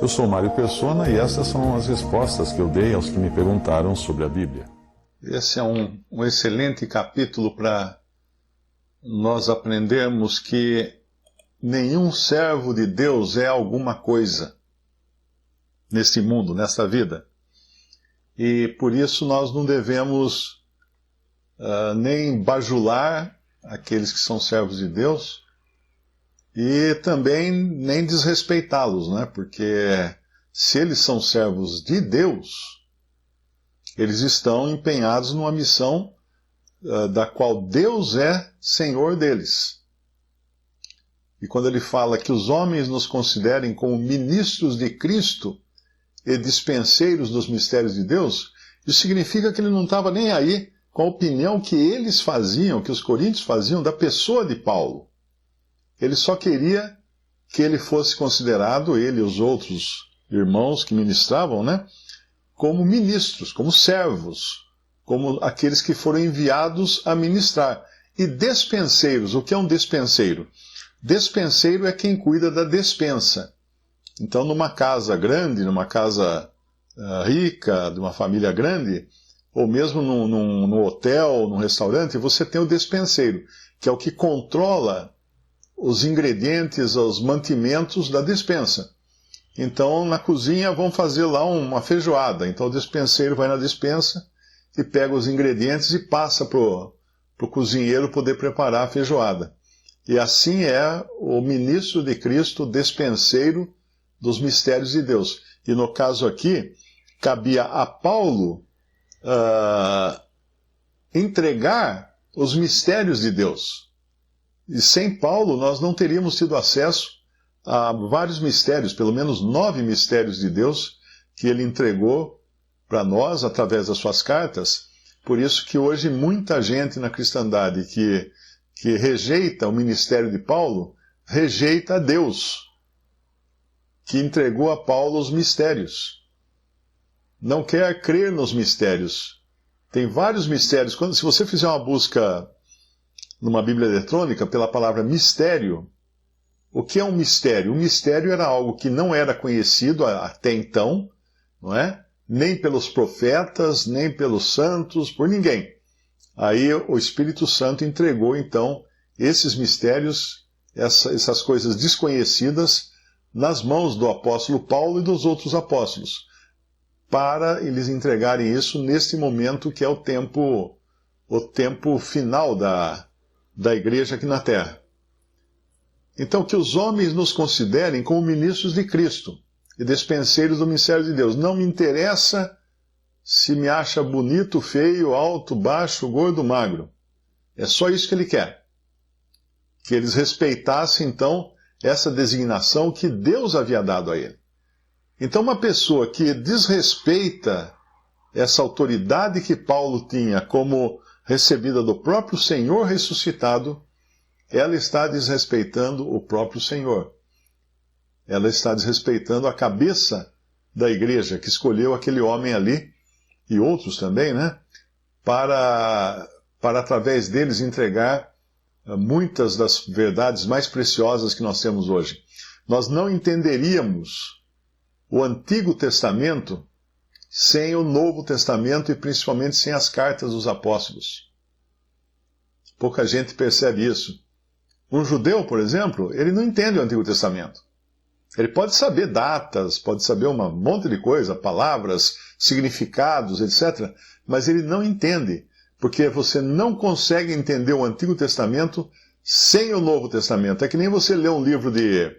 Eu sou Mário Persona e essas são as respostas que eu dei aos que me perguntaram sobre a Bíblia. Esse é um excelente capítulo para nós aprendermos que nenhum servo de Deus é alguma coisa neste mundo, nesta vida. E por isso nós não devemos nem bajular aqueles que são servos de Deus e também nem desrespeitá-los, né? Porque se eles são servos de Deus, eles estão empenhados numa missão da qual Deus é Senhor deles. E quando ele fala que os homens nos considerem como ministros de Cristo e dispenseiros dos mistérios de Deus, isso significa que ele não estava nem aí com a opinião que eles faziam, que os coríntios faziam da pessoa de Paulo. Ele só queria que ele fosse considerado, ele e os outros irmãos que ministravam, né, como ministros, como servos, como aqueles que foram enviados a ministrar. E despenseiros, o que é um despenseiro? Despenseiro é quem cuida da despensa. Então, numa casa grande, numa casa rica, de uma família grande, ou mesmo num hotel, num restaurante, você tem o despenseiro, que é o que controla os ingredientes, os mantimentos da despensa. Então, na cozinha, vão fazer lá uma feijoada. Então, o despenseiro vai na despensa e pega os ingredientes e passa para o cozinheiro poder preparar a feijoada. E assim é o ministro de Cristo, despenseiro dos mistérios de Deus. E no caso aqui, cabia a Paulo entregar os mistérios de Deus. E sem Paulo, nós não teríamos tido acesso a vários mistérios, pelo menos 9 mistérios de Deus, que ele entregou para nós através das suas cartas. Por isso que hoje muita gente na cristandade que rejeita o ministério de Paulo, rejeita a Deus, que entregou a Paulo os mistérios. Não quer crer nos mistérios. Tem vários mistérios. Se você fizer uma busca numa Bíblia eletrônica pela palavra mistério, o que é um mistério? Um mistério era algo que não era conhecido até então, não é? Nem pelos profetas, nem pelos santos, por ninguém. Aí o Espírito Santo entregou, então, esses mistérios, essas coisas desconhecidas, nas mãos do apóstolo Paulo e dos outros apóstolos, para eles entregarem isso neste momento que é o tempo final da igreja aqui na Terra. Então, que os homens nos considerem como ministros de Cristo e despenseiros do mistério de Deus. Não me interessa se me acha bonito, feio, alto, baixo, gordo, magro. É só isso que ele quer. Que eles respeitassem, então, essa designação que Deus havia dado a ele. Então, uma pessoa que desrespeita essa autoridade que Paulo tinha como recebida do próprio Senhor ressuscitado, ela está desrespeitando o próprio Senhor. Ela está desrespeitando a cabeça da igreja, que escolheu aquele homem ali, e outros também, né? Para através deles entregar muitas das verdades mais preciosas que nós temos hoje. Nós não entenderíamos o Antigo Testamento sem o Novo Testamento e principalmente sem as cartas dos apóstolos. Pouca gente percebe isso. Um judeu, por exemplo, ele não entende o Antigo Testamento. Ele pode saber datas, pode saber um monte de coisa, palavras, significados, etc., mas ele não entende, porque você não consegue entender o Antigo Testamento sem o Novo Testamento. É que nem você ler um livro de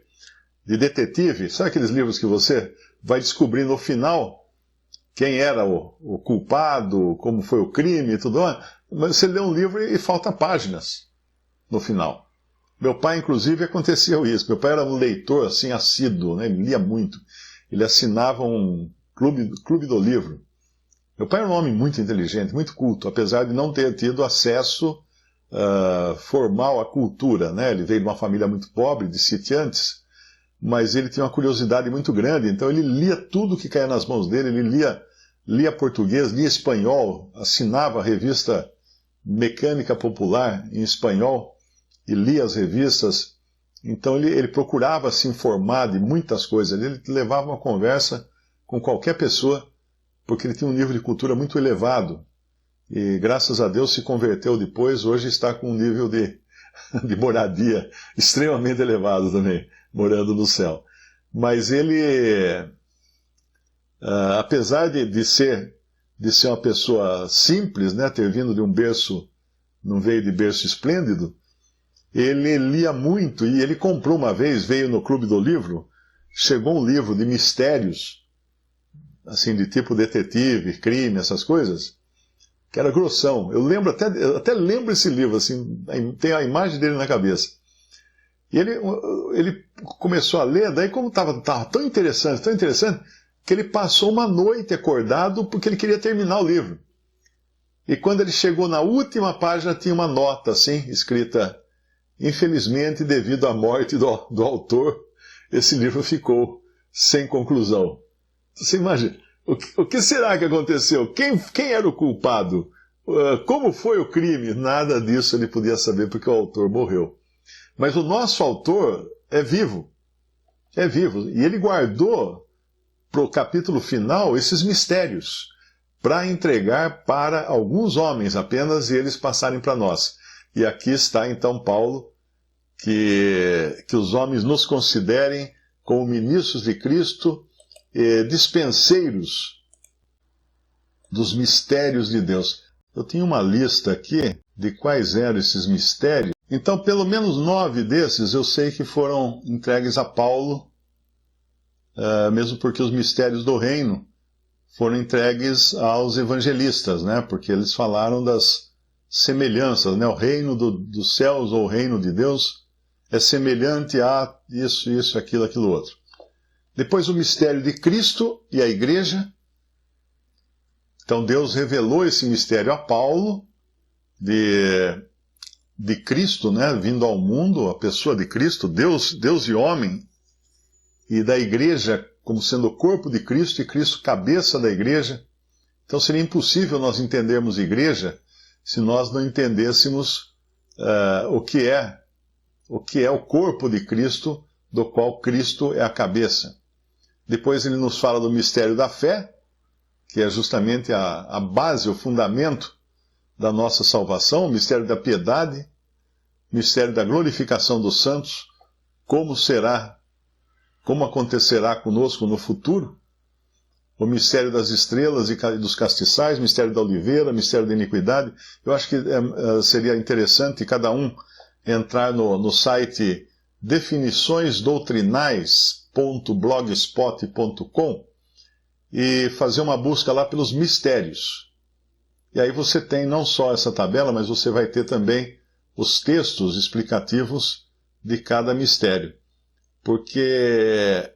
detetive, sabe aqueles livros que você vai descobrir no final quem era o culpado, como foi o crime e tudo mais, mas você lê um livro e falta páginas no final. Meu pai, inclusive, aconteceu isso. Meu pai era um leitor, assim, assíduo, né? Ele lia muito. Ele assinava um clube do livro. Meu pai era um homem muito inteligente, muito culto, apesar de não ter tido acesso formal à cultura, né? Ele veio de uma família muito pobre, de sitiantes, mas ele tinha uma curiosidade muito grande, então ele lia tudo que caía nas mãos dele, ele lia português, lia espanhol, assinava a revista Mecânica Popular em espanhol, e lia as revistas Então ele procurava se informar de muitas coisas. Ele levava uma conversa com qualquer pessoa, porque ele tinha um nível de cultura muito elevado. E graças a Deus se converteu depois, hoje está com um nível de moradia extremamente elevado também, morando no céu. Mas ele, apesar de ser uma pessoa simples, né, ter vindo de um berço, não veio de berço esplêndido, ele lia muito, e ele comprou uma vez, veio no Clube do Livro, chegou um livro de mistérios, assim, de tipo detetive, crime, essas coisas, que era grossão. Eu até lembro esse livro, assim, tem a imagem dele na cabeça. E ele começou a ler, daí como estava tão interessante, que ele passou uma noite acordado porque ele queria terminar o livro. E quando ele chegou na última página, tinha uma nota, assim, escrita: infelizmente, devido à morte do autor, esse livro ficou sem conclusão. Você imagina, o que será que aconteceu? Quem era o culpado? Como foi o crime? Nada disso ele podia saber porque o autor morreu. Mas o nosso autor é vivo. É vivo. E ele guardou para o capítulo final esses mistérios para entregar para alguns homens apenas e eles passarem para nós. E aqui está então Paulo, que os homens nos considerem como ministros de Cristo, dispenseiros dos mistérios de Deus. Eu tinha uma lista aqui de quais eram esses mistérios. Então, pelo menos 9 desses eu sei que foram entregues a Paulo, mesmo porque os mistérios do reino foram entregues aos evangelistas, né? Porque eles falaram das semelhanças, né? O reino dos céus ou o reino de Deus é semelhante a isso, aquilo outro. Depois o mistério de Cristo e a igreja. Então Deus revelou esse mistério a Paulo, de Cristo, né, vindo ao mundo, a pessoa de Cristo, Deus e homem, e da igreja como sendo o corpo de Cristo e Cristo cabeça da igreja. Então seria impossível nós entendermos igreja se nós não entendêssemos o que é o corpo de Cristo, do qual Cristo é a cabeça. Depois ele nos fala do mistério da fé, que é justamente a base, o fundamento da nossa salvação, o mistério da piedade, o mistério da glorificação dos santos, como acontecerá conosco no futuro, o mistério das estrelas e dos castiçais, o mistério da oliveira, o mistério da iniquidade. Eu acho que seria interessante cada um entrar no site definiçõesdoutrinais.blogspot.com e fazer uma busca lá pelos mistérios. E aí você tem não só essa tabela, mas você vai ter também os textos explicativos de cada mistério. Porque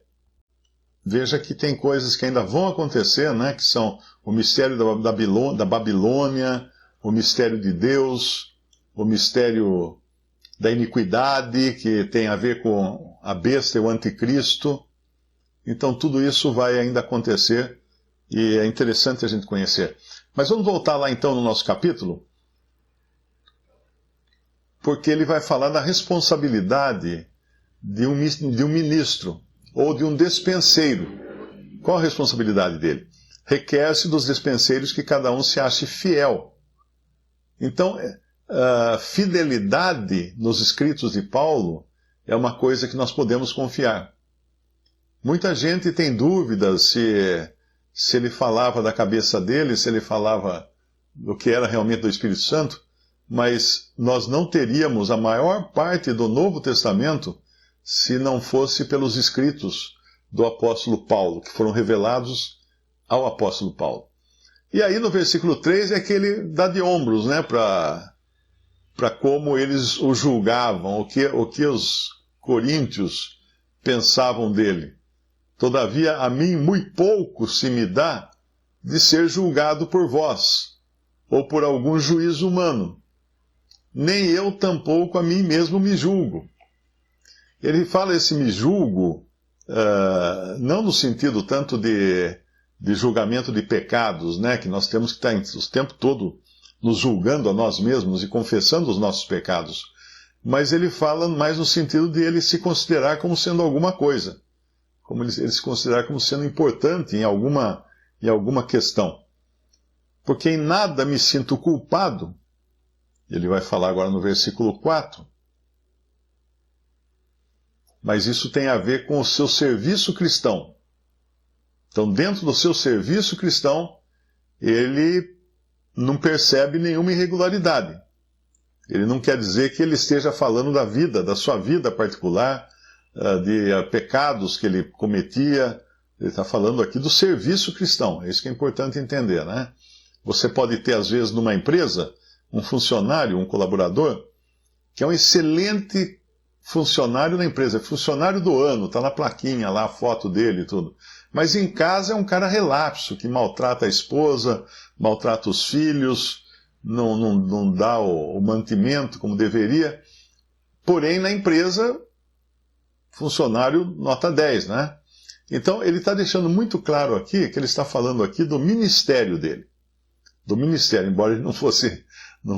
veja que tem coisas que ainda vão acontecer, né? Que são o mistério da Babilônia, o mistério de Deus, o mistério da iniquidade, que tem a ver com a besta e o anticristo. Então tudo isso vai ainda acontecer e é interessante a gente conhecer. Mas vamos voltar lá então no nosso capítulo, porque ele vai falar da responsabilidade de um ministro ou de um despenseiro. Qual a responsabilidade dele? Requer-se dos despenseiros que cada um se ache fiel. Então, fidelidade nos escritos de Paulo é uma coisa que nós podemos confiar. Muita gente tem dúvidas se ele falava da cabeça dele, se ele falava do que era realmente do Espírito Santo, mas nós não teríamos a maior parte do Novo Testamento se não fosse pelos escritos do apóstolo Paulo, que foram revelados ao apóstolo Paulo. E aí no versículo 3 é que ele dá de ombros, né, para como eles o julgavam, o que os coríntios pensavam dele. Todavia, a mim muito pouco se me dá de ser julgado por vós, ou por algum juízo humano. Nem eu tampouco a mim mesmo me julgo. Ele fala esse me julgo, não no sentido tanto de julgamento de pecados, né, que nós temos que estar o tempo todo nos julgando a nós mesmos e confessando os nossos pecados. mas ele fala mais no sentido de ele se considerar como sendo alguma coisa, como ele se considerar como sendo importante em alguma questão. Porque em nada me sinto culpado, ele vai falar agora no versículo 4, mas isso tem a ver com o seu serviço cristão. Então, dentro do seu serviço cristão, ele não percebe nenhuma irregularidade. Ele não quer dizer que ele esteja falando da vida, da sua vida particular, de pecados que ele cometia. Ele está falando aqui do serviço cristão. É isso que é importante entender, né? Você pode ter, às vezes, numa empresa, um funcionário, um colaborador, que é um excelente funcionário da empresa, é funcionário do ano, está na plaquinha lá, a foto dele e tudo. Mas em casa é um cara relapso, que maltrata a esposa, maltrata os filhos, não dá o mantimento como deveria. Porém, na empresa, funcionário nota 10, né? Então, ele está deixando muito claro aqui, que ele está falando aqui do ministério dele. Do ministério, embora ele não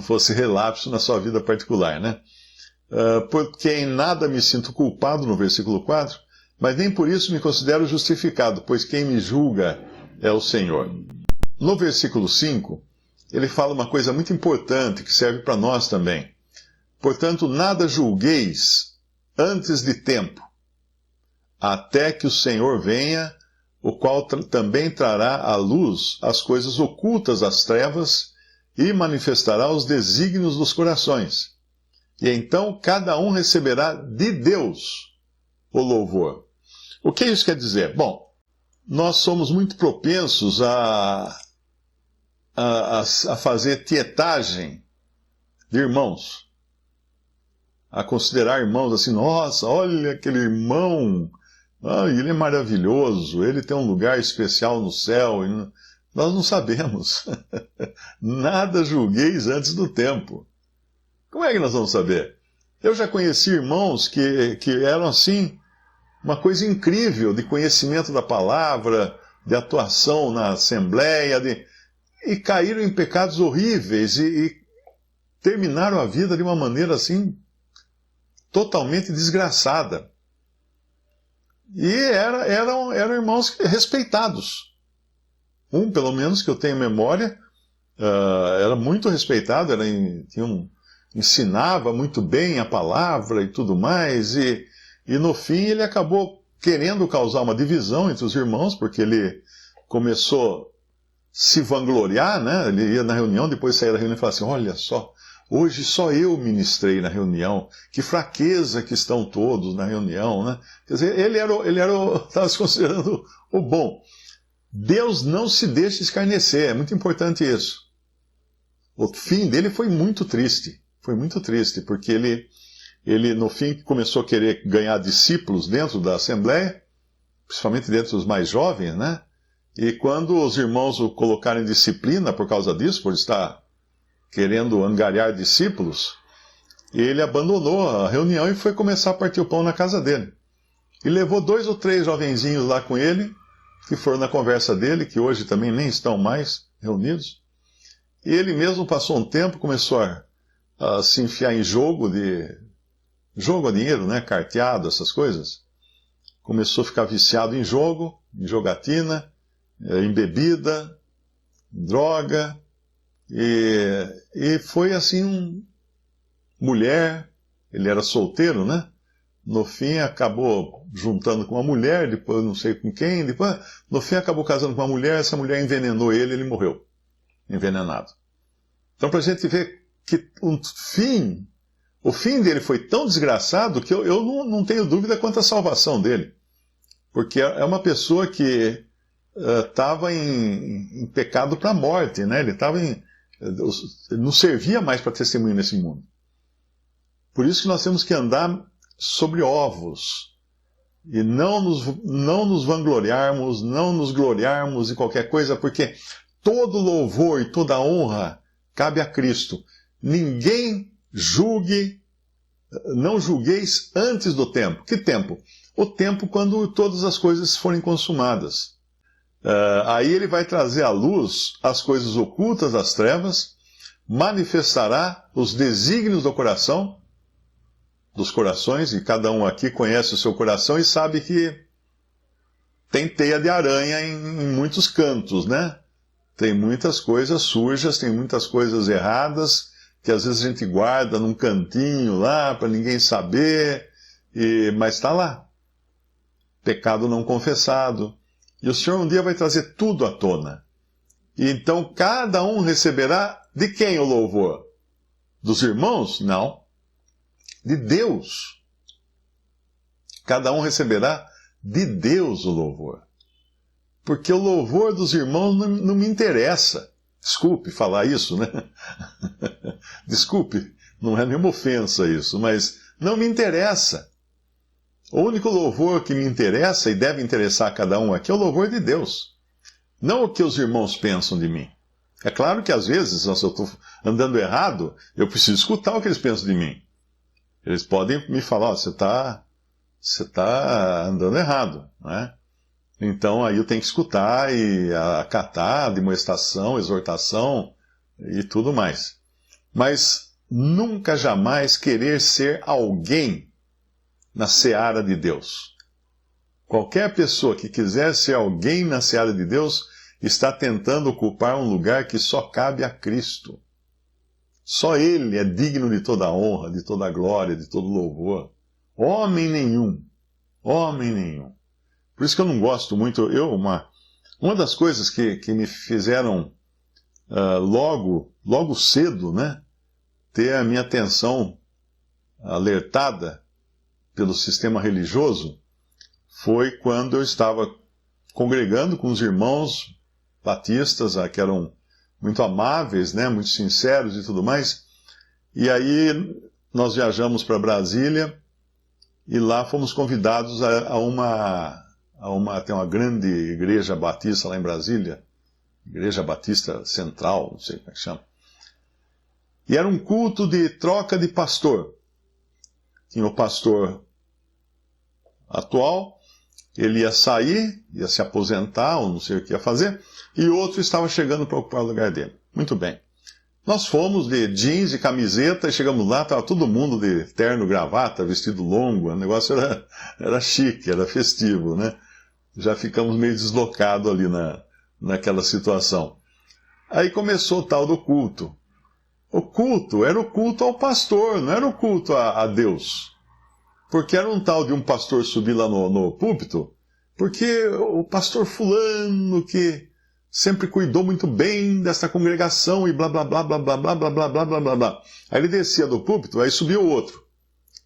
fosse relapso na sua vida particular, né? Porque em nada me sinto culpado, no versículo 4, mas nem por isso me considero justificado, pois quem me julga é o Senhor. No versículo 5, ele fala uma coisa muito importante que serve para nós também. Portanto, nada julgueis antes de tempo, até que o Senhor venha, o qual também trará à luz as coisas ocultas das trevas e manifestará os desígnios dos corações. E então cada um receberá de Deus o louvor. O que isso quer dizer? Bom, nós somos muito propensos a fazer tietagem de irmãos. A considerar irmãos assim, nossa, olha aquele irmão, ele é maravilhoso, ele tem um lugar especial no céu. Nós não sabemos. Nada julgueis antes do tempo. Como é que nós vamos saber? Eu já conheci irmãos que eram assim, uma coisa incrível de conhecimento da palavra, de atuação na assembleia, e caíram em pecados horríveis e terminaram a vida de uma maneira assim, totalmente desgraçada. E eram irmãos respeitados. Um, pelo menos, que eu tenho memória, era muito respeitado, ensinava muito bem a palavra e tudo mais, e no fim ele acabou querendo causar uma divisão entre os irmãos, porque ele começou a se vangloriar, né? Ele ia na reunião, depois saía da reunião e falava assim, olha só, hoje só eu ministrei na reunião, que fraqueza que estão todos na reunião, né? Quer dizer, ele estava se considerando o bom. Deus não se deixa escarnecer, é muito importante isso. O fim dele foi muito triste, porque ele no fim começou a querer ganhar discípulos dentro da Assembleia, principalmente dentro dos mais jovens, né? E quando os irmãos o colocaram em disciplina por causa disso, por estar querendo angariar discípulos, ele abandonou a reunião e foi começar a partir o pão na casa dele. E levou 2 ou 3 jovenzinhos lá com ele, que foram na conversa dele, que hoje também nem estão mais reunidos. E ele mesmo passou um tempo, começou a se enfiar em jogo a dinheiro, né? Carteado, essas coisas. Começou a ficar viciado em jogo, em jogatina, em bebida, droga, e foi assim, mulher, ele era solteiro, né? No fim acabou juntando com uma mulher, depois não sei com quem, depois no fim acabou casando com uma mulher, essa mulher envenenou ele morreu, envenenado. Então, para a gente ver que o fim dele foi tão desgraçado que eu não tenho dúvida quanto à salvação dele, porque é uma pessoa que estava em pecado para a morte, né? Ele não servia mais para testemunho nesse mundo. Por isso que nós temos que andar sobre ovos e não nos vangloriarmos, não nos gloriarmos em qualquer coisa, porque todo louvor e toda honra cabe a Cristo. Ninguém não julgueis antes do tempo. Que tempo? O tempo quando todas as coisas forem consumadas. Aí ele vai trazer à luz as coisas ocultas das trevas, manifestará os desígnios do coração, dos corações, e cada um aqui conhece o seu coração e sabe que tem teia de aranha em muitos cantos, né? Tem muitas coisas sujas, tem muitas coisas erradas, que às vezes a gente guarda num cantinho lá, para ninguém saber, mas está lá. Pecado não confessado. E o Senhor um dia vai trazer tudo à tona. E então cada um receberá de quem o louvor? Dos irmãos? Não. De Deus. Cada um receberá de Deus o louvor. Porque o louvor dos irmãos não me interessa. Desculpe falar isso, né? Desculpe, não é nenhuma ofensa isso, mas não me interessa. O único louvor que me interessa e deve interessar a cada um aqui é o louvor de Deus. Não o que os irmãos pensam de mim. É claro que às vezes, se eu estou andando errado, eu preciso escutar o que eles pensam de mim. Eles podem me falar, você está andando errado, né? Então aí eu tenho que escutar e acatar, demonstração, exortação e tudo mais. Mas nunca jamais querer ser alguém na seara de Deus. Qualquer pessoa que quiser ser alguém na seara de Deus está tentando ocupar um lugar que só cabe a Cristo. Só Ele é digno de toda a honra, de toda a glória, de todo louvor. Homem nenhum. Homem nenhum. Por isso que eu não gosto muito. Uma das coisas que me fizeram logo cedo, né, ter a minha atenção alertada pelo sistema religioso foi quando eu estava congregando com os irmãos batistas, que eram muito amáveis, né, muito sinceros e tudo mais. E aí nós viajamos para Brasília e lá fomos convidados tem uma grande igreja batista lá em Brasília, Igreja Batista Central, não sei como é que chama. E era um culto de troca de pastor. Tinha o pastor atual, ele ia sair, ia se aposentar, ou não sei o que ia fazer, e outro estava chegando para ocupar o lugar dele. Muito bem. Nós fomos de jeans e camiseta, e chegamos lá, estava todo mundo de terno, gravata, vestido longo, o negócio era chique, era festivo, né? Já ficamos meio deslocados ali naquela situação. Aí começou o tal do culto. O culto era o culto ao pastor, não era o culto a Deus. Porque era um tal de um pastor subir lá no púlpito, porque o pastor fulano que sempre cuidou muito bem dessa congregação e blá blá blá blá blá blá blá blá blá blá blá blá. Aí ele descia do púlpito, aí subia o outro.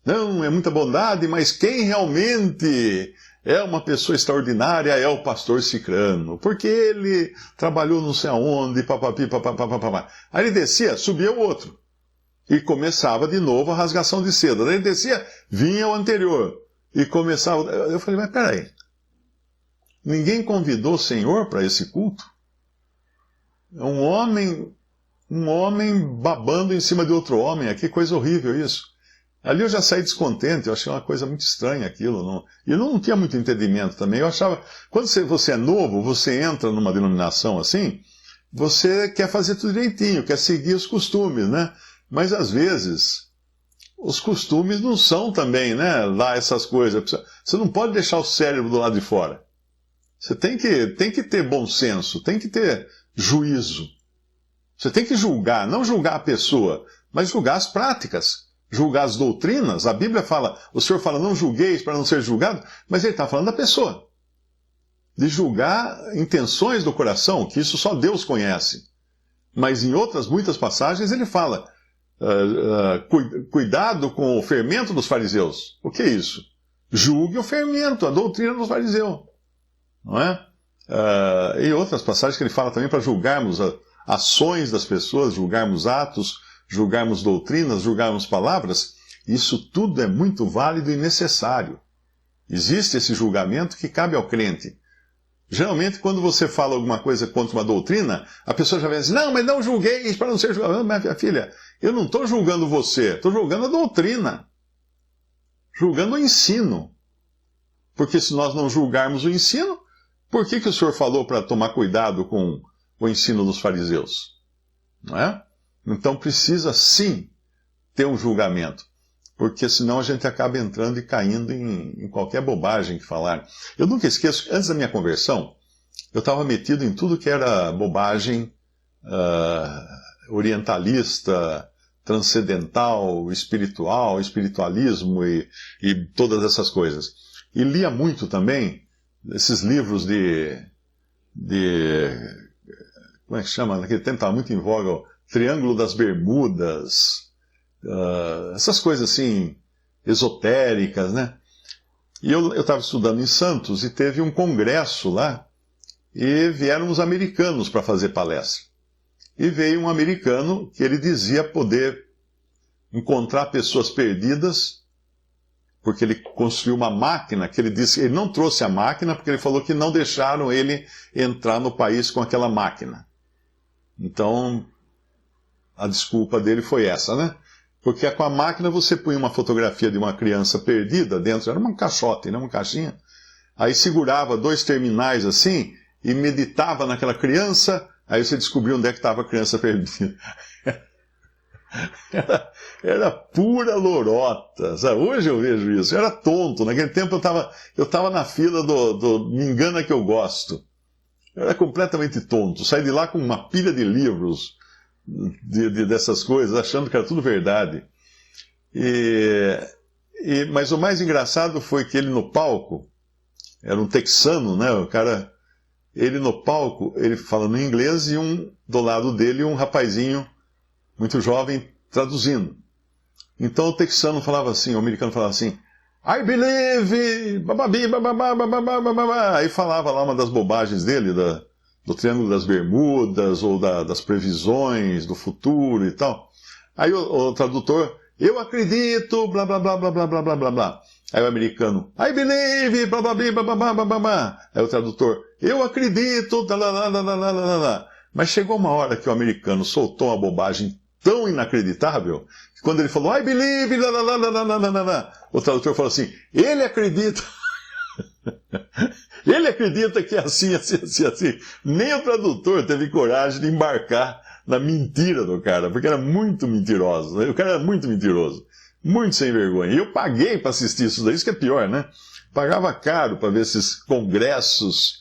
Não, é muita bondade, mas quem realmente é uma pessoa extraordinária é o pastor Cicrano, porque ele trabalhou não sei aonde, papapi, papapá. Aí ele descia, subia o outro. E começava de novo a rasgação de seda. Daí ele descia, vinha o anterior. E começava... Eu falei, mas peraí. Ninguém convidou o Senhor para esse culto? É um homem babando em cima de outro homem. Que coisa horrível isso. Ali eu já saí descontente, eu achei uma coisa muito estranha aquilo. E eu não tinha muito entendimento também. Eu achava, quando você é novo, você entra numa denominação assim, você quer fazer tudo direitinho, quer seguir os costumes, né? Mas às vezes, os costumes não são também, né, lá essas coisas. Você não pode deixar o cérebro do lado de fora. Você tem que ter bom senso, tem que ter juízo. Você tem que julgar, não julgar a pessoa, mas julgar as práticas. Julgar as doutrinas. A Bíblia fala, o Senhor fala, não julgueis para não ser julgado, mas ele está falando da pessoa. De julgar intenções do coração, que isso só Deus conhece. Mas em outras muitas passagens ele fala, cuidado com o fermento dos fariseus. O que é isso? Julgue o fermento, a doutrina dos fariseus. Não é? E outras passagens que ele fala também para julgarmos ações das pessoas, julgarmos atos, julgarmos doutrinas, julgarmos palavras. Isso tudo é muito válido e necessário. Existe esse julgamento que cabe ao crente. Geralmente, quando você fala alguma coisa contra uma doutrina, a pessoa já vem assim, não, mas não julgueis para não ser julgado. Mas, minha filha, eu não estou julgando você, estou julgando a doutrina. Julgando o ensino. Porque se nós não julgarmos o ensino, por que o Senhor falou para tomar cuidado com o ensino dos fariseus? Não é? Então precisa sim ter um julgamento. porque senão a gente acaba entrando e caindo em qualquer bobagem que falar. Eu nunca esqueço, antes da minha conversão, eu estava metido em tudo que era bobagem orientalista, transcendental, espiritual, espiritualismo e todas essas coisas. E lia muito também esses livros como é que chama? Naquele tempo estava muito em voga, o Triângulo das Bermudas, essas coisas assim, esotéricas, né? E eu estava estudando em Santos e teve um congresso lá, e vieram os americanos para fazer palestra. E veio um americano que ele dizia poder encontrar pessoas perdidas, porque ele construiu uma máquina, que ele disse, ele não trouxe a máquina, porque ele falou que não deixaram ele entrar no país com aquela máquina. Então, a desculpa dele foi essa, né? Porque com a máquina você punha uma fotografia de uma criança perdida dentro, era uma caixote, né? Uma caixinha. Aí segurava 2 terminais assim e meditava naquela criança, aí você descobriu onde é que estava a criança perdida. Era pura lorota, sabe? Hoje eu vejo isso, eu era tonto, naquele tempo eu estava na fila do Me Engana Que Eu Gosto. Eu era completamente tonto, saí de lá com uma pilha de livros dessas coisas, achando que era tudo verdade. Mas o mais engraçado foi que ele no palco, era um texano, né? O cara, ele no palco, ele falando em inglês e do lado dele um rapazinho muito jovem traduzindo. Então o texano falava assim, o americano falava assim, I believe, bababi, bababá, bababá, bababá. Aí falava lá uma das bobagens dele, do Triângulo das Bermudas, ou das previsões do futuro e tal. Aí o tradutor, eu acredito, blá, blá, blá, blá, blá, blá, blá, blá, blá. Aí o americano, I believe, bababi, bababá, bababá. Aí o tradutor, eu acredito, lá. Mas chegou uma hora que o americano soltou uma bobagem tão inacreditável, que quando ele falou, I believe, o tradutor falou assim, ele acredita, ele acredita que é assim, assim, assim, assim. Nem o tradutor teve coragem de embarcar na mentira do cara, porque era muito mentiroso, né? O cara era muito mentiroso, muito sem vergonha. E eu paguei para assistir isso daí, isso que é pior, né? Pagava caro para ver esses congressos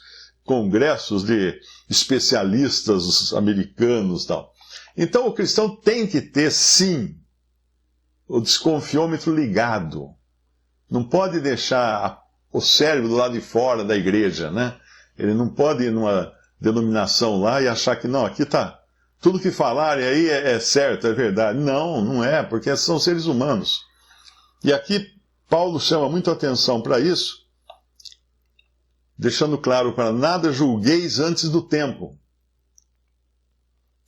de especialistas americanos e tal. Então o cristão tem que ter, sim, o desconfiômetro ligado. Não pode deixar o cérebro do lado de fora da igreja, né? Ele não pode ir numa denominação lá e achar que, não, aqui tá, tudo que falarem aí é certo, é verdade. Não, não é, porque são seres humanos. E aqui Paulo chama muito atenção para isso, deixando claro para nada julgueis antes do tempo.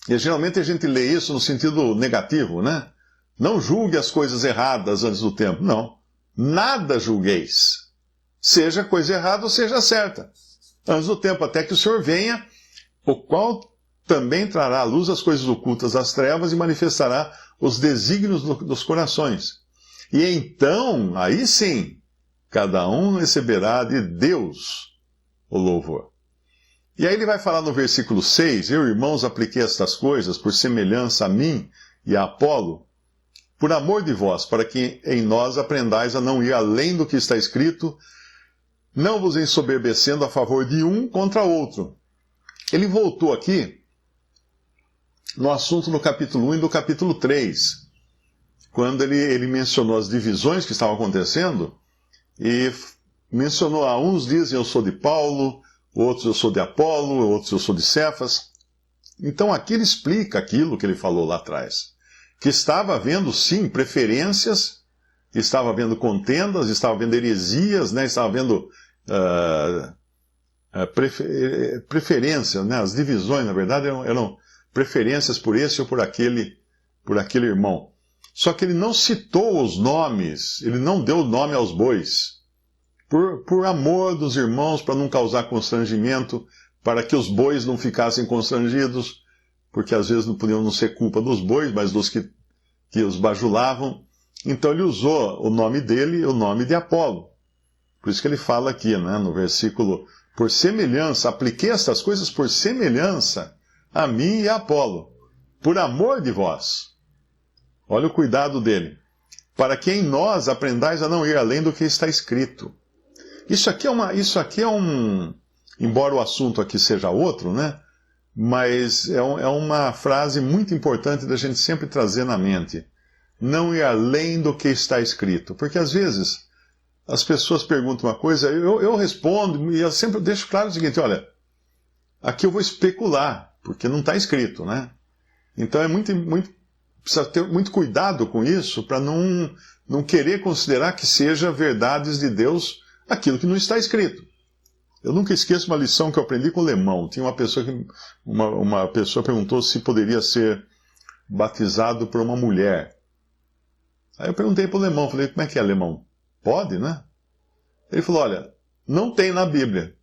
E geralmente a gente lê isso no sentido negativo, né? Não julgue as coisas erradas antes do tempo. Não. Nada julgueis. Seja coisa errada ou seja certa. Antes do tempo, até que o Senhor venha, o qual também trará à luz as coisas ocultas das trevas e manifestará os desígnios dos corações. E então, aí sim, cada um receberá de Deus o louvor. E aí ele vai falar no versículo 6, eu, irmãos, apliquei estas coisas por semelhança a mim e a Apolo, por amor de vós, para que em nós aprendais a não ir além do que está escrito, não vos ensoberbecendo a favor de um contra outro. Ele voltou aqui no assunto no capítulo 1 e no capítulo 3, quando ele mencionou as divisões que estavam acontecendo, e mencionou, uns dizem eu sou de Paulo, outros eu sou de Apolo, outros eu sou de Cefas. Então aqui ele explica aquilo que ele falou lá atrás, que estava havendo sim preferências, estava havendo contendas, estava havendo heresias, né? Estava havendo preferências, né? As divisões, na verdade, eram preferências por esse ou por aquele irmão. Só que ele não citou os nomes, ele não deu nome aos bois. Por amor dos irmãos, para não causar constrangimento, para que os bois não ficassem constrangidos, porque às vezes não podiam não ser culpa dos bois, mas dos que os bajulavam. Então ele usou o nome dele e o nome de Apolo. Por isso que ele fala aqui, né, no versículo, por semelhança, apliquei estas coisas por semelhança a mim e a Apolo, por amor de vós. Olha o cuidado dele. para que em nós aprendais a não ir além do que está escrito. Isso aqui é um, embora o assunto aqui seja outro, né? Mas é uma frase muito importante da gente sempre trazer na mente. Não ir além do que está escrito. Porque às vezes as pessoas perguntam uma coisa, eu respondo, e eu sempre deixo claro o seguinte: olha, aqui eu vou especular, porque não está escrito, né? Então precisa ter muito cuidado com isso, para não querer considerar que seja verdades de Deus aquilo que não está escrito. Eu nunca esqueço uma lição que eu aprendi com o alemão. Tinha uma pessoa perguntou se poderia ser batizado por uma mulher. Aí eu perguntei para o alemão, falei, como é que é alemão? Pode, né? Ele falou, olha, não tem na Bíblia.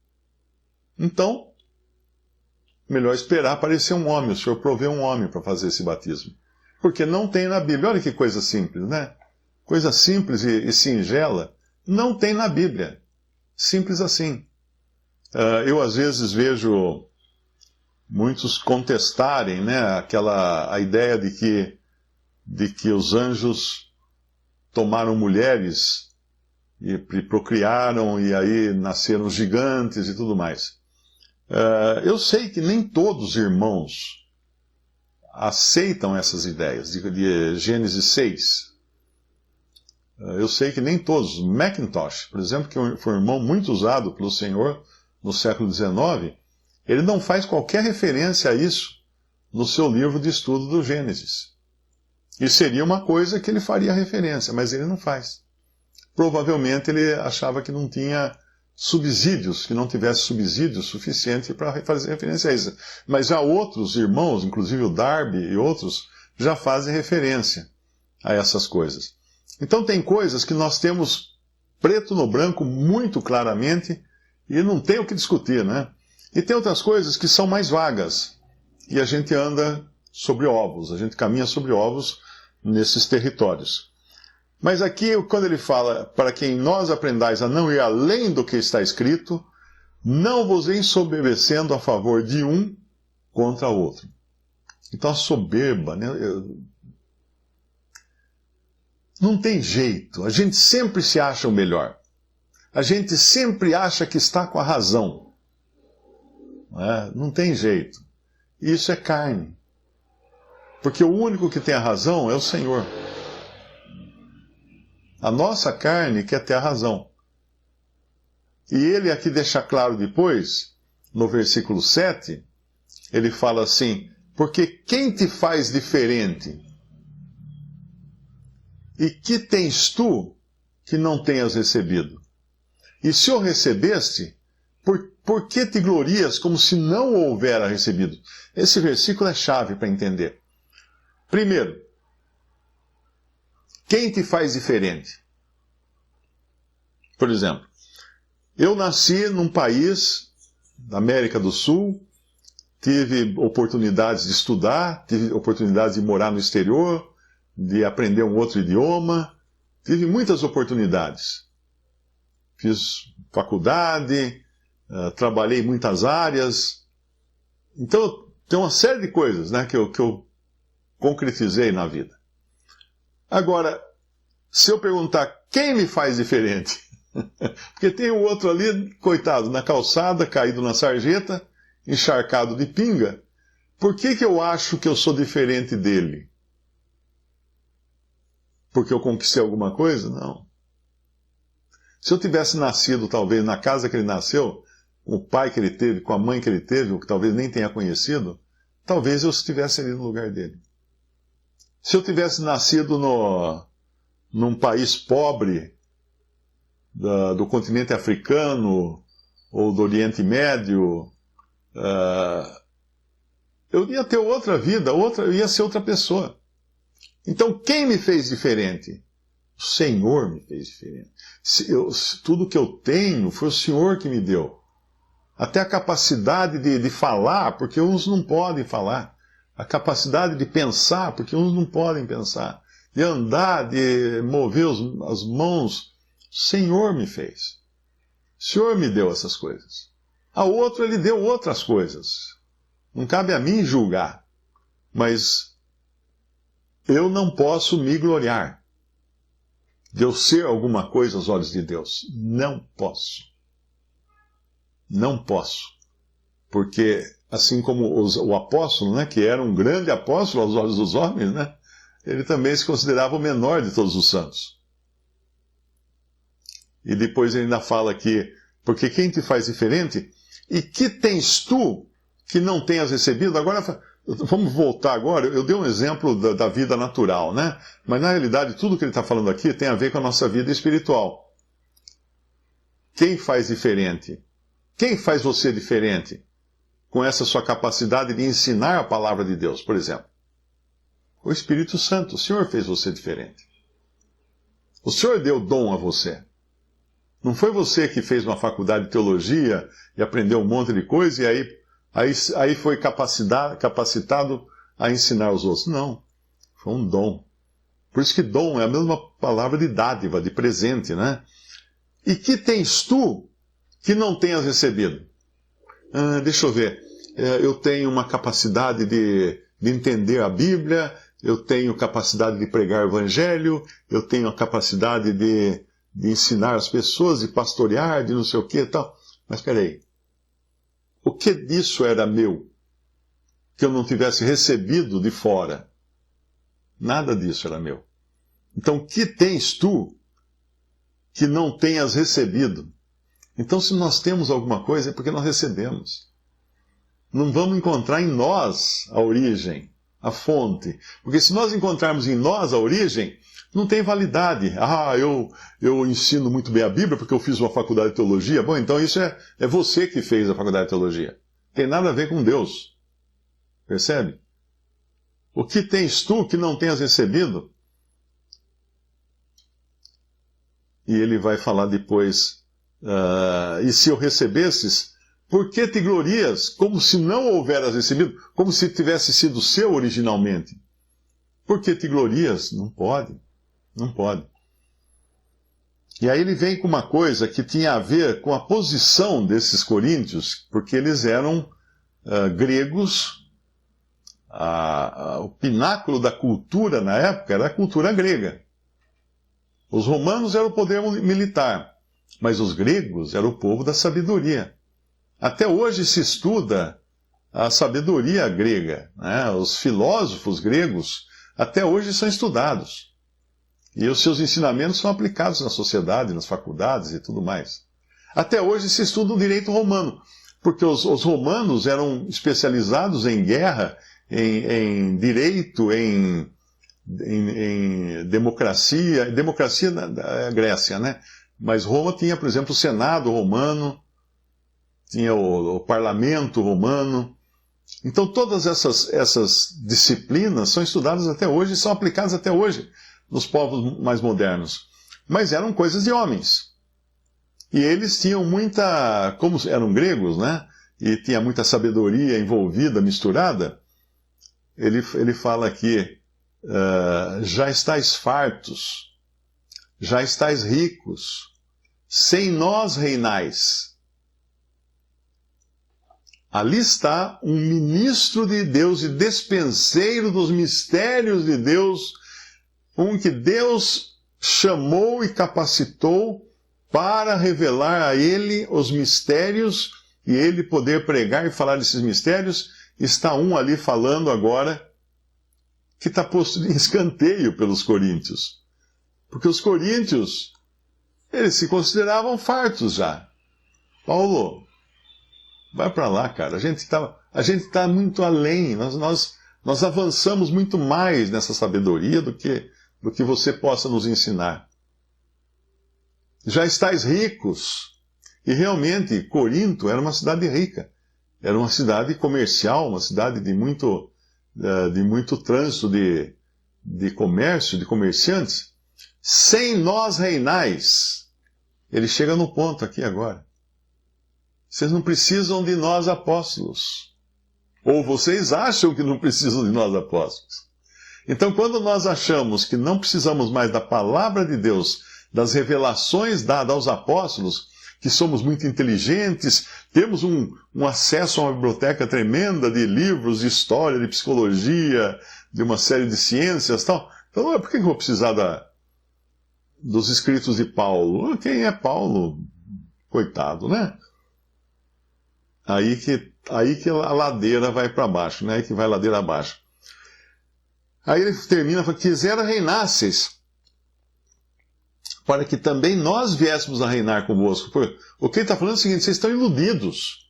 Então, melhor esperar aparecer um homem, o Senhor provê um homem para fazer esse batismo. Porque não tem na Bíblia. Olha que coisa simples, né? Coisa simples e singela. Não tem na Bíblia. Simples assim. Eu às vezes vejo muitos contestarem, né, a ideia de que os anjos tomaram mulheres e procriaram e aí nasceram gigantes e tudo mais. Eu sei que nem todos os irmãos aceitam essas ideias de Gênesis 6. Eu sei que nem todos. Macintosh, por exemplo, que foi um irmão muito usado pelo Senhor no século XIX, ele não faz qualquer referência a isso no seu livro de estudo do Gênesis. E seria uma coisa que ele faria referência, mas ele não faz. Provavelmente ele achava que não tinha subsídios, que não tivesse subsídios suficiente para fazer referência a isso. Mas já outros irmãos, inclusive o Darby e outros, já fazem referência a essas coisas. Então tem coisas que nós temos preto no branco muito claramente e não tem o que discutir, né? E tem outras coisas que são mais vagas e a gente anda sobre ovos, a gente caminha sobre ovos nesses territórios. Mas aqui, quando ele fala, para que em nós aprendais a não ir além do que está escrito, não vos ensoberbecendo a favor de um contra o outro. Então a soberba, né? Não tem jeito, a gente sempre se acha o melhor. A gente sempre acha que está com a razão. Não tem jeito. Isso é carne. Porque o único que tem a razão é o Senhor. A nossa carne quer ter a razão. E ele aqui deixa claro depois, no versículo 7, ele fala assim, porque quem te faz diferente? E que tens tu que não tenhas recebido? E se o recebeste, por que te glorias como se não o houvera recebido? Esse versículo é chave para entender. Primeiro, quem te faz diferente? Por exemplo, eu nasci num país da América do Sul, tive oportunidades de estudar, tive oportunidades de morar no exterior, de aprender um outro idioma, tive muitas oportunidades. Fiz faculdade, trabalhei em muitas áreas. Então, tem uma série de coisas, né, que eu concretizei na vida. Agora, se eu perguntar quem me faz diferente, porque tem o outro ali, coitado, na calçada, caído na sarjeta, encharcado de pinga, por que eu acho que eu sou diferente dele? Porque eu conquistei alguma coisa? Não. Se eu tivesse nascido, talvez, na casa que ele nasceu, com o pai que ele teve, com a mãe que ele teve, ou que talvez nem tenha conhecido, talvez eu estivesse ali no lugar dele. Se eu tivesse nascido num país pobre, do continente africano, ou do Oriente Médio, eu ia ter outra vida, eu ia ser outra pessoa. Então, quem me fez diferente? O Senhor me fez diferente. Tudo que eu tenho foi o Senhor que me deu. Até a capacidade de falar, porque uns não podem falar. A capacidade de pensar, porque uns não podem pensar. De andar, de mover as mãos. O Senhor me fez. O Senhor me deu essas coisas. A outro ele deu outras coisas. Não cabe a mim julgar. Mas eu não posso me gloriar. de eu ser alguma coisa aos olhos de Deus. Não posso. Não posso. Porque, assim como o apóstolo, né, que era um grande apóstolo aos olhos dos homens, né, ele também se considerava o menor de todos os santos. E depois ele ainda fala que, porque quem te faz diferente? E que tens tu que não tenhas recebido? Agora, vamos voltar agora. Eu dei um exemplo da vida natural, né? Mas na realidade, tudo que ele está falando aqui tem a ver com a nossa vida espiritual. Quem faz diferente? Quem faz você diferente? Com essa sua capacidade de ensinar a palavra de Deus, por exemplo. O Espírito Santo. O Senhor fez você diferente. O Senhor deu dom a você. Não foi você que fez uma faculdade de teologia e aprendeu um monte de coisa e aí foi capacitado a ensinar os outros. Não. Foi um dom. Por isso que dom é a mesma palavra de dádiva, de presente, né? E que tens tu que não tenhas recebido? Deixa eu ver. Eu tenho uma capacidade de entender a Bíblia, eu tenho capacidade de pregar o Evangelho, eu tenho a capacidade de ensinar as pessoas, de pastorear, de não sei o que e tal. Mas espera aí. O que disso era meu? Que eu não tivesse recebido de fora? Nada disso era meu. Então, o que tens tu que não tenhas recebido? Então, se nós temos alguma coisa, é porque nós recebemos. Não vamos encontrar em nós a origem, a fonte. Porque se nós encontrarmos em nós a origem, não tem validade. Eu ensino muito bem a Bíblia porque eu fiz uma faculdade de teologia. Bom, então isso é você que fez a faculdade de teologia. Tem nada a ver com Deus. Percebe? O que tens tu que não tenhas recebido? E ele vai falar depois, e se eu recebesses, por que te glorias? Como se não houveras recebido, como se tivesse sido seu originalmente. Por que te glorias? Não pode. Não pode. E aí ele vem com uma coisa que tinha a ver com a posição desses coríntios, porque eles eram gregos. O pináculo da cultura na época era a cultura grega. Os romanos eram o poder militar, mas os gregos eram o povo da sabedoria. Até hoje se estuda a sabedoria grega, né? Os filósofos gregos até hoje são estudados. E os seus ensinamentos são aplicados na sociedade, nas faculdades e tudo mais. Até hoje se estuda o direito romano, porque os romanos eram especializados em guerra, em direito, em democracia. Democracia da Grécia, né? Mas Roma tinha, por exemplo, o Senado romano, tinha o parlamento romano. Então todas essas disciplinas são estudadas até hoje e são aplicadas até hoje nos povos mais modernos. Mas eram coisas de homens. E eles tinham muita, como eram gregos, né? E tinha muita sabedoria envolvida, misturada. Ele fala aqui, já estáis fartos, já estáis ricos, sem nós reinais. Ali está um ministro de Deus e despenseiro dos mistérios de Deus, um que Deus chamou e capacitou para revelar a ele os mistérios e ele poder pregar e falar desses mistérios. Está um ali falando agora que está posto em escanteio pelos coríntios. Porque os coríntios, eles se consideravam fartos já. Paulo, vai para lá, cara. A gente tá muito além. Nós avançamos muito mais nessa sabedoria do que você possa nos ensinar. Já estáis ricos. E realmente, Corinto era uma cidade rica. Era uma cidade comercial, uma cidade de muito trânsito de comércio, de comerciantes. Sem nós reinais. Ele chega no ponto aqui agora. Vocês não precisam de nós apóstolos. Ou vocês acham que não precisam de nós apóstolos. Então, quando nós achamos que não precisamos mais da palavra de Deus, das revelações dadas aos apóstolos, que somos muito inteligentes, temos um acesso a uma biblioteca tremenda de livros de história, de psicologia, de uma série de ciências e tal. Então, por que eu vou precisar dos escritos de Paulo. Quem é Paulo? Coitado, né? Aí que a ladeira vai para baixo, né? Aí que vai a ladeira abaixo. Aí ele termina falando: quisera reinasseis, para que também nós viéssemos a reinar convosco. O que ele está falando é o seguinte: vocês estão iludidos.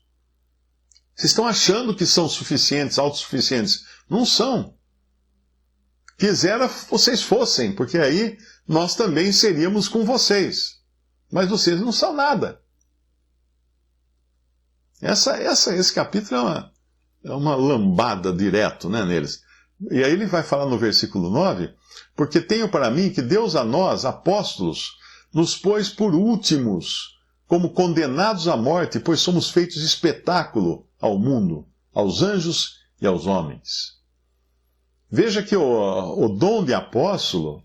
Vocês estão achando que são suficientes, autossuficientes. Não são. Quisera vocês fossem, porque aí nós também seríamos com vocês. Mas vocês não são nada. Esse capítulo é uma lambada direto, né, neles. E aí ele vai falar no versículo 9: porque tenho para mim que Deus a nós, apóstolos, nos pôs por últimos, como condenados à morte, pois somos feitos espetáculo ao mundo, aos anjos e aos homens. Veja que o dom de apóstolo,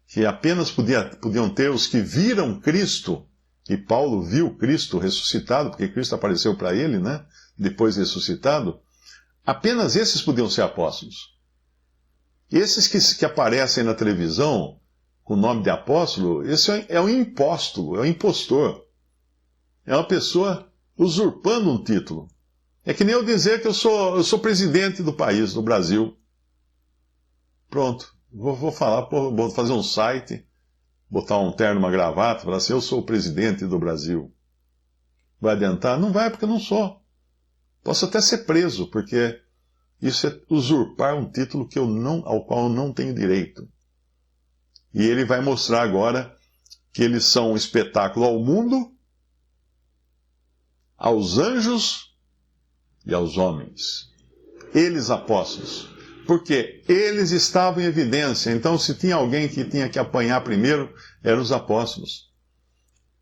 que apenas podiam ter os que viram Cristo, e Paulo viu Cristo ressuscitado, porque Cristo apareceu para ele, né, depois ressuscitado, apenas esses podiam ser apóstolos. Esses que aparecem na televisão com o nome de apóstolo, esse é um impóstulo, é um impostor. É uma pessoa usurpando um título. É que nem eu dizer que eu sou presidente do país, do Brasil. Pronto, vou falar, vou fazer um site, botar um terno, uma gravata, falar assim: eu sou o presidente do Brasil. Vai adiantar? Não vai, porque eu não sou. Posso até ser preso, porque isso é usurpar um título ao qual eu não tenho direito. E ele vai mostrar agora que eles são um espetáculo ao mundo, aos anjos e aos homens. Eles, apóstolos. Porque eles estavam em evidência. Então, se tinha alguém que tinha que apanhar primeiro, eram os apóstolos.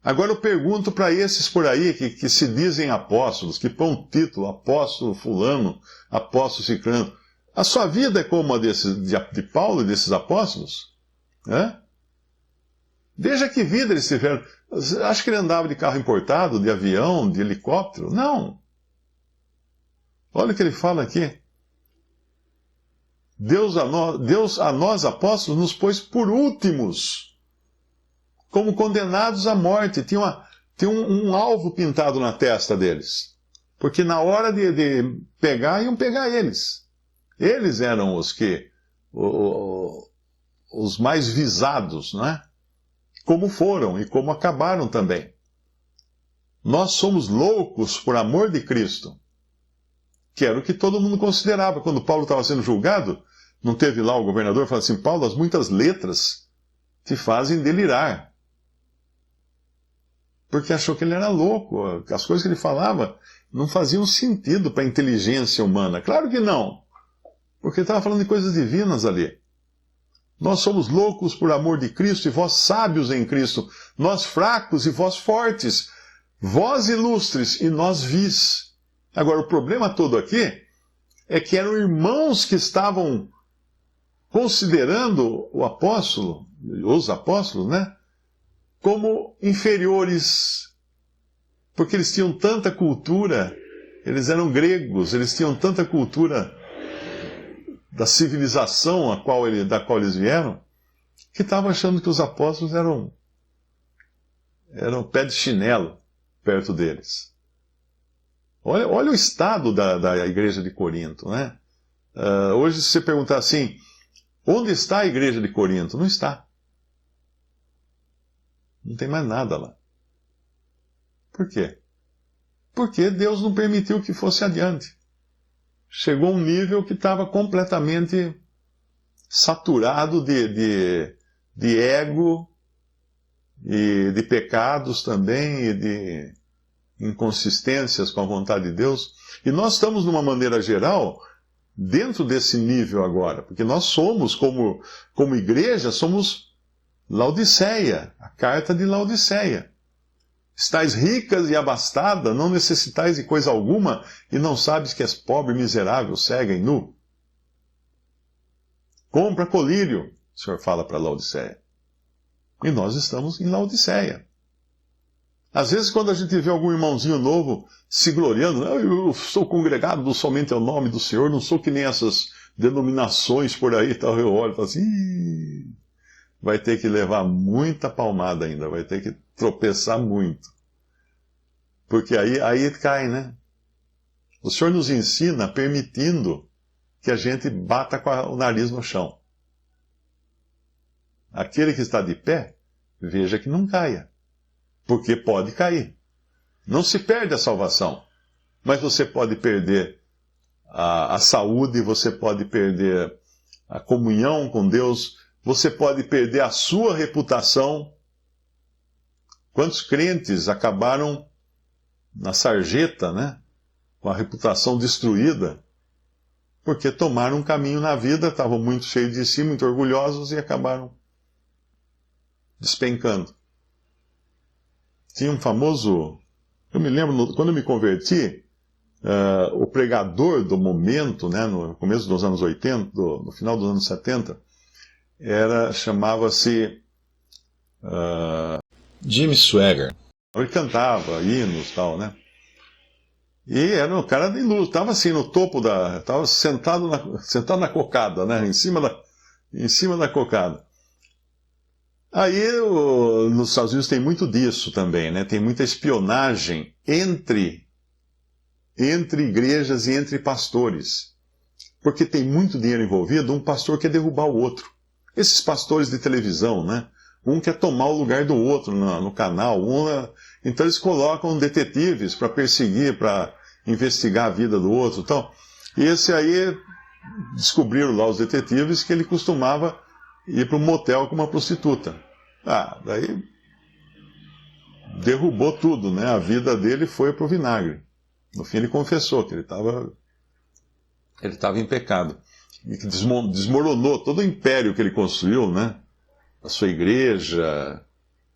Agora eu pergunto para esses por aí que se dizem apóstolos, que põem um título, apóstolo fulano, apóstolo ciclano. A sua vida é como a de Paulo e desses apóstolos? Veja que vida eles tiveram. Acho que ele andava de carro importado, de avião, de helicóptero? Não. Olha o que ele fala aqui. Deus a nós, apóstolos, nos pôs por últimos, como condenados à morte. Tinha um alvo pintado na testa deles. Porque na hora de pegar, iam pegar eles. Eles eram os mais visados, não é? Como foram e como acabaram também. Nós somos loucos por amor de Cristo. Que era o que todo mundo considerava. Quando Paulo estava sendo julgado, não teve lá o governador falando assim: Paulo, as muitas letras te fazem delirar. Porque achou que ele era louco. As coisas que ele falava não faziam sentido para a inteligência humana. Claro que não. Porque ele estava falando de coisas divinas ali. Nós somos loucos por amor de Cristo, e vós sábios em Cristo. Nós fracos e vós fortes. Vós ilustres e nós vis. Agora, o problema todo aqui é que eram irmãos que estavam considerando o apóstolo, os apóstolos, né, como inferiores, porque eles tinham tanta cultura, eles eram gregos, eles tinham tanta cultura da civilização da qual eles vieram, que estavam achando que os apóstolos eram pé de chinelo perto deles. Olha o estado da igreja de Corinto, né? Hoje, se você perguntar assim: onde está a igreja de Corinto? Não está. Não tem mais nada lá. Por quê? Porque Deus não permitiu que fosse adiante. Chegou um nível que estava completamente saturado de ego, e de pecados também, e de inconsistências com a vontade de Deus. E nós estamos, de uma maneira geral, dentro desse nível agora, porque nós somos, como igreja, somos Laodiceia, a carta de Laodiceia. Estais ricas e abastada, não necessitais de coisa alguma, e não sabes que és pobre, miserável, cega e nu. Compra colírio, o Senhor fala para Laodiceia. E nós estamos em Laodiceia. Às vezes, quando a gente vê algum irmãozinho novo se gloriando: eu sou congregado somente ao nome do Senhor, não sou que nem essas denominações por aí, tal, eu olho e falo assim: vai ter que levar muita palmada ainda, vai ter que tropeçar muito. Porque aí cai, né? O Senhor nos ensina permitindo que a gente bata com o nariz no chão. Aquele que está de pé, veja que não caia, porque pode cair. Não se perde a salvação, mas você pode perder a saúde, você pode perder a comunhão com Deus, você pode perder a sua reputação. Quantos crentes acabaram na sarjeta, né? Com a reputação destruída, porque tomaram um caminho na vida, estavam muito cheios de si, muito orgulhosos e acabaram despencando. Tinha um famoso... Eu me lembro, quando eu me converti, o pregador do momento, né, no começo dos anos 80, no final dos anos 70, chamava-se Jimmy Swaggart. Ele cantava hinos e tal, né? E era um cara de luz, estava assim no topo estava sentado na cocada, né? Em cima da cocada. Aí, nos Estados Unidos tem muito disso também, né? Tem muita espionagem entre igrejas e entre pastores. Porque tem muito dinheiro envolvido, um pastor quer derrubar o outro. Esses pastores de televisão, né? Um quer tomar o lugar do outro no canal. Então eles colocam detetives para perseguir, para investigar a vida do outro. Então, e esse aí, descobriram lá os detetives que ele costumava ir para um motel com uma prostituta. Daí derrubou tudo, né? A vida dele foi para o vinagre. No fim ele confessou que ele estava em pecado. E que desmoronou todo o império que ele construiu, né? A sua igreja,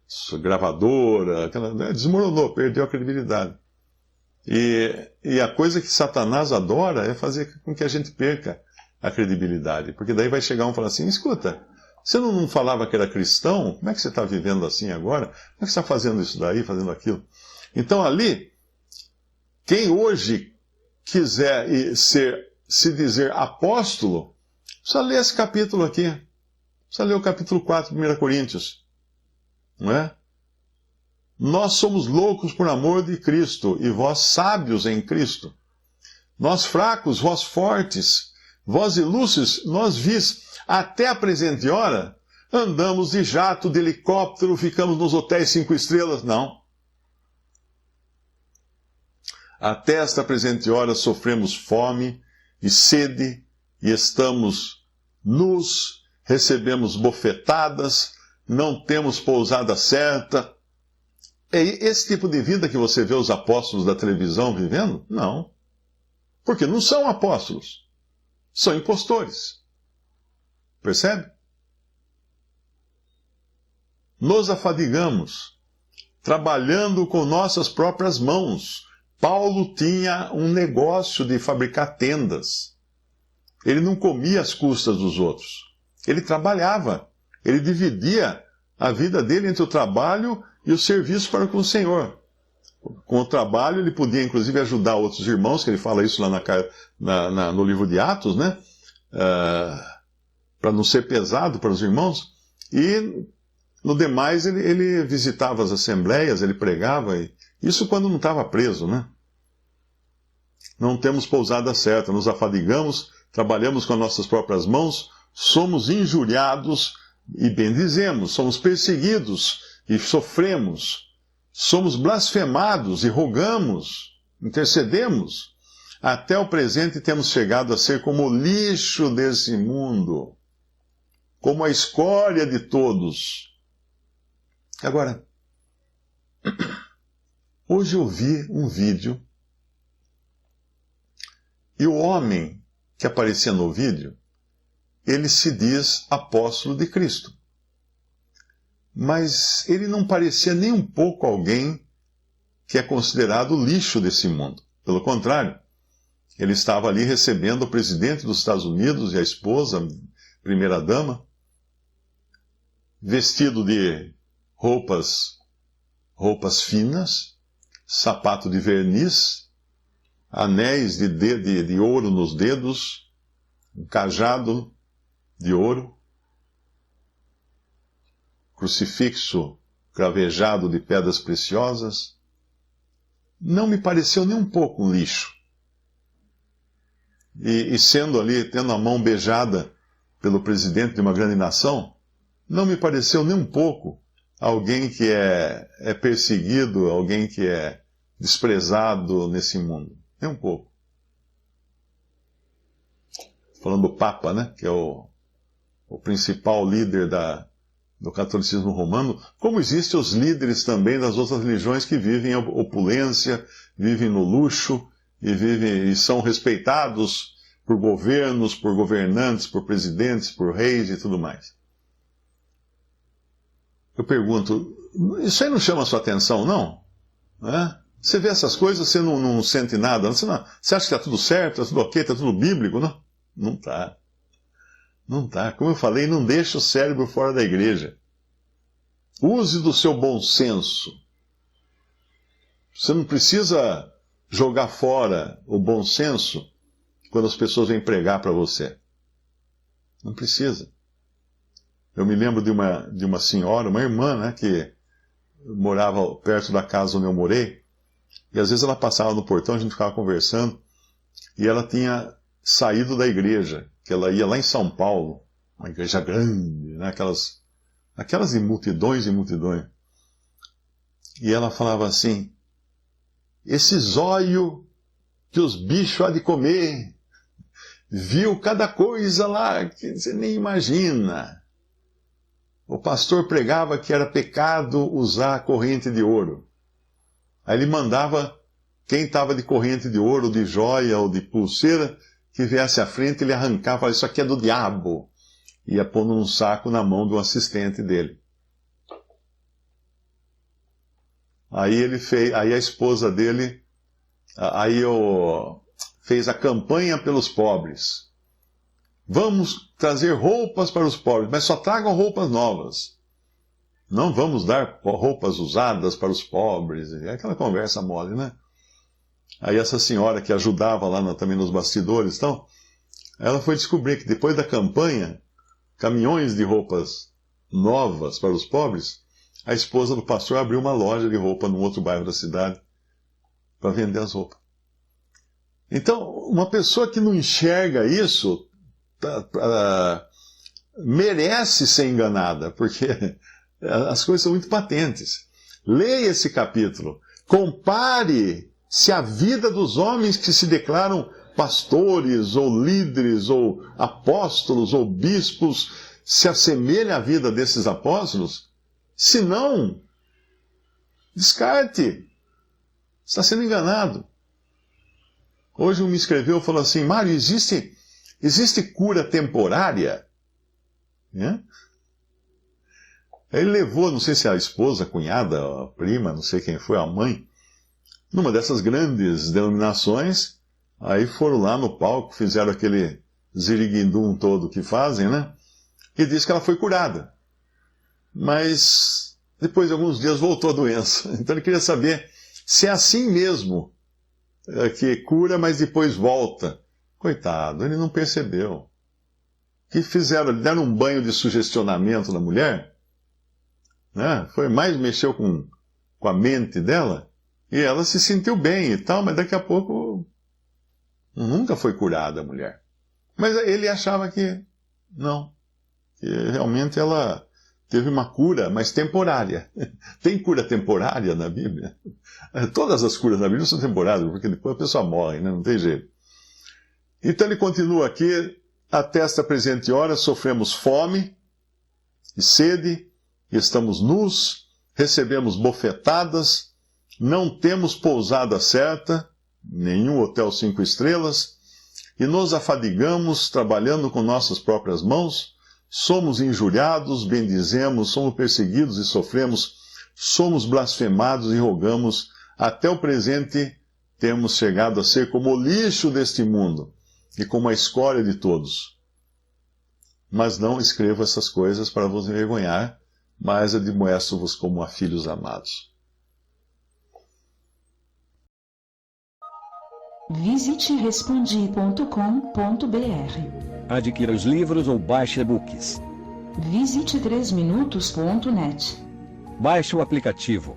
sua gravadora, desmoronou, perdeu a credibilidade. E a coisa que Satanás adora é fazer com que a gente perca a credibilidade. Porque daí vai chegar um e falar assim, escuta, você não falava que era cristão? Como é que você está vivendo assim agora? Como é que você está fazendo isso daí, fazendo aquilo? Então ali, quem hoje quiser se dizer apóstolo, precisa ler esse capítulo aqui. Precisa ler o capítulo 4 de 1 Coríntios. Não é? Nós somos loucos por amor de Cristo, e vós sábios em Cristo. Nós fracos, vós fortes. Vós ilustres, nós vis. Até a presente hora, andamos de jato, de helicóptero, ficamos nos hotéis 5 estrelas. Não. Até esta presente hora sofremos fome e sede, e estamos nus, recebemos bofetadas, não temos pousada certa. É esse tipo de vida que você vê os apóstolos da televisão vivendo? Não. Porque não são apóstolos. São impostores. Percebe? Nos afadigamos, trabalhando com nossas próprias mãos. Paulo tinha um negócio de fabricar tendas. Ele não comia às custas dos outros. Ele trabalhava. Ele dividia a vida dele entre o trabalho e o serviço para com o Senhor. Com o trabalho, ele podia, inclusive, ajudar outros irmãos, que ele fala isso lá no livro de Atos, né? Para não ser pesado para os irmãos. E, no demais, ele visitava as assembleias, ele pregava. Isso quando não estava preso, né? Não temos pousada certa, nos afadigamos, trabalhamos com as nossas próprias mãos, somos injuriados e bendizemos, somos perseguidos e sofremos, somos blasfemados e rogamos, intercedemos. Até o presente temos chegado a ser como o lixo desse mundo, como a escória de todos. Agora, hoje eu vi um vídeo e o homem que aparecia no vídeo, ele se diz apóstolo de Cristo. Mas ele não parecia nem um pouco alguém que é considerado o lixo desse mundo. Pelo contrário, ele estava ali recebendo o presidente dos Estados Unidos e a esposa, primeira-dama, vestido de roupas finas, sapato de verniz, anéis de ouro nos dedos, um cajado de ouro. crucifixo cravejado de pedras preciosas. Não me pareceu nem um pouco um lixo. E sendo ali, tendo a mão beijada pelo presidente de uma grande nação, não me pareceu nem um pouco alguém que é perseguido, alguém que é desprezado nesse mundo. Nem um pouco. Falando do Papa, né, que é o principal líder do catolicismo romano, como existem os líderes também das outras religiões que vivem em opulência, vivem no luxo, e são respeitados por governos, por governantes, por presidentes, por reis e tudo mais. Eu pergunto, isso aí não chama a sua atenção, não? Você vê essas coisas, você não sente nada, você acha que está tudo certo, está tudo ok, está tudo bíblico? Não, não está. Não está. Como eu falei, não deixe o cérebro fora da igreja. Use do seu bom senso. Você não precisa jogar fora o bom senso quando as pessoas vêm pregar para você. Não precisa. Eu me lembro de uma senhora, uma irmã, né, que morava perto da casa onde eu morei, e às vezes ela passava no portão, a gente ficava conversando, e ela tinha saído da igreja, que ela ia lá em São Paulo, uma igreja grande, né, aquelas de multidões e multidões. E ela falava assim, esse zóio que os bichos há de comer, viu cada coisa lá que você nem imagina. O pastor pregava que era pecado usar corrente de ouro. Aí ele mandava quem estava de corrente de ouro, de joia ou de pulseira, que viesse à frente, ele arrancava, falava, isso aqui é do diabo. Ia pondo num saco na mão do assistente dele. Aí a esposa dele, fez a campanha pelos pobres. Vamos trazer roupas para os pobres, mas só tragam roupas novas. Não vamos dar roupas usadas para os pobres. É aquela conversa mole, né? Aí essa senhora que ajudava lá também nos bastidores, então, ela foi descobrir que depois da campanha, caminhões de roupas novas para os pobres, a esposa do pastor abriu uma loja de roupa num outro bairro da cidade para vender as roupas. Então, uma pessoa que não enxerga isso merece ser enganada, porque as coisas são muito patentes. Leia esse capítulo. Compare se a vida dos homens que se declaram pastores, ou líderes, ou apóstolos, ou bispos, se assemelha à vida desses apóstolos. Se não, descarte. Está sendo enganado. Hoje um me escreveu e falou assim, Mário, existe cura temporária? Ele levou, não sei se a esposa, a cunhada, a prima, não sei quem foi, a mãe, numa dessas grandes denominações, aí foram lá no palco, fizeram aquele ziriguindum todo que fazem, né? E disse que ela foi curada. Mas depois de alguns dias voltou a doença. Então ele queria saber se é assim mesmo, que cura, mas depois volta. Coitado, ele não percebeu. Que fizeram? Deram um banho de sugestionamento na mulher, né? Mexeu com a mente dela, e ela se sentiu bem e tal, mas daqui a pouco nunca foi curada a mulher. Mas ele achava que não, que realmente ela teve uma cura, mas temporária. Tem cura temporária na Bíblia? Todas as curas na Bíblia são temporárias, porque depois a pessoa morre, né? Não tem jeito. Então ele continua aqui, até esta presente hora sofremos fome e sede, estamos nus, recebemos bofetadas, não temos pousada certa, nenhum hotel 5 estrelas, e nos afadigamos trabalhando com nossas próprias mãos, somos injuriados, bendizemos, somos perseguidos e sofremos, somos blasfemados e rogamos, até o presente temos chegado a ser como o lixo deste mundo e como a escória de todos. Mas não escrevo essas coisas para vos envergonhar, mas admoesto-vos como a filhos amados. Visite respondi.com.br. Adquira os livros ou baixe e-books. Visite 3minutos.net. Baixe o aplicativo